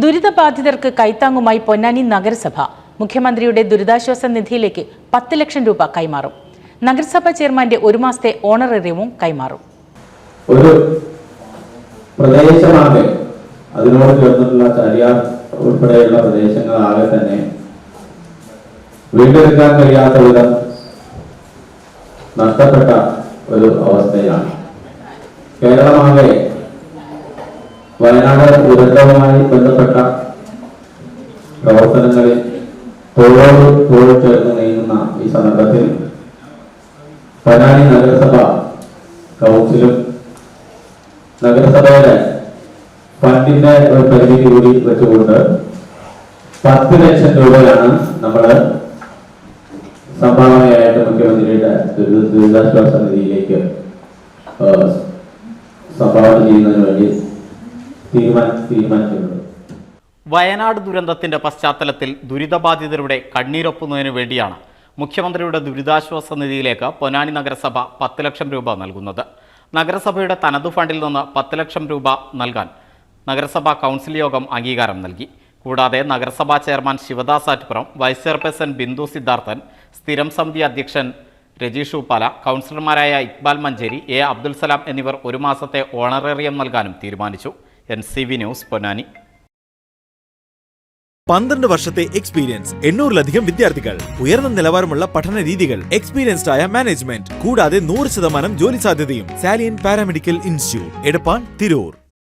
ദുരിതബാധിതർക്ക് കൈത്താങ്ങുമായി പൊന്നാനി നഗരസഭ മുഖ്യമന്ത്രിയുടെ ദുരിതാശ്വാസ നിധിയിലേക്ക് 10 ലക്ഷം രൂപ കൈമാറും. നഗരസഭ ചെയർമാന്റെ 1 മാസത്തെ ഓണറേറിയവും കൈമാറും. ഒരു പ്രദേശമാകെ അതിനോട് ചേർന്നിട്ടുള്ള ചാലിയാർ ഉൾപ്പെടെയുള്ള പ്രദേശങ്ങളാകെ തന്നെ വീണ്ടെടുക്കാൻ കഴിയാത്ത വിധം നഷ്ടപ്പെട്ട ഒരു അവസ്ഥയാണ്. കേരളമാകെ വയനാട് ദുരന്തവുമായി ബന്ധപ്പെട്ട പ്രവർത്തനങ്ങളിൽ തോളോട് ചേർന്ന് നീങ്ങുന്ന ഈ സന്ദർഭത്തിൽ പൊന്നാനി നഗരസഭ കൗൺസിലും നഗരസഭയുടെ ഫണ്ടിന്റെ ഒരു പരിധി കൂടി വെച്ചുകൊണ്ട് 10 ലക്ഷം രൂപയാണ് നമ്മൾ സംഭാവനയായിട്ട് മുഖ്യമന്ത്രിയുടെ ദുരിതാശ്വാസ നിധിയിലേക്ക് സംഭാവന ചെയ്യുന്നതിന് വേണ്ടി തീരുമാനിച്ചിട്ടുണ്ട്. വയനാട് ദുരന്തത്തിന്റെ പശ്ചാത്തലത്തിൽ ദുരിതബാധിതരുടെ കണ്ണീരൊപ്പുന്നതിന് വേണ്ടിയാണ് മുഖ്യമന്ത്രിയുടെ ദുരിതാശ്വാസ നിധിയിലേക്ക് പൊന്നാനി നഗരസഭ 10 ലക്ഷം രൂപ നൽകുന്നത്. നഗരസഭയുടെ തനതു ഫണ്ടിൽ നിന്ന് 10 ലക്ഷം രൂപ നൽകാൻ നഗരസഭാ കൗൺസിൽ യോഗം അംഗീകാരം നൽകി. കൂടാതെ നഗരസഭാ chairman Shivadas Attupuram, vice chairperson Bindu Siddharthan, സ്ഥിരം സമിതി അധ്യക്ഷൻ രജീഷ് ഉപ്പാല, കൗൺസിലർമാരായ ഇക്ബാൽ മഞ്ചേരി, എ അബ്ദുൽ സലാം എന്നിവർ 1 മാസത്തെ ഓണറേറിയം നൽകാനും തീരുമാനിച്ചു. NCV news, Ponnani. 12 വർഷത്തെ എക്സ്പീരിയൻസ്, 800-ലധികം വിദ്യാർത്ഥികൾ, ഉയർന്ന നിലവാരമുള്ള പഠന രീതികൾ, എക്സ്പീരിയൻസ്ഡ് ആയ മാനേജ്മെന്റ്, കൂടാതെ 100% ജോലി സാധ്യതയും. Salient paramedical institute, Edappal, Tirur.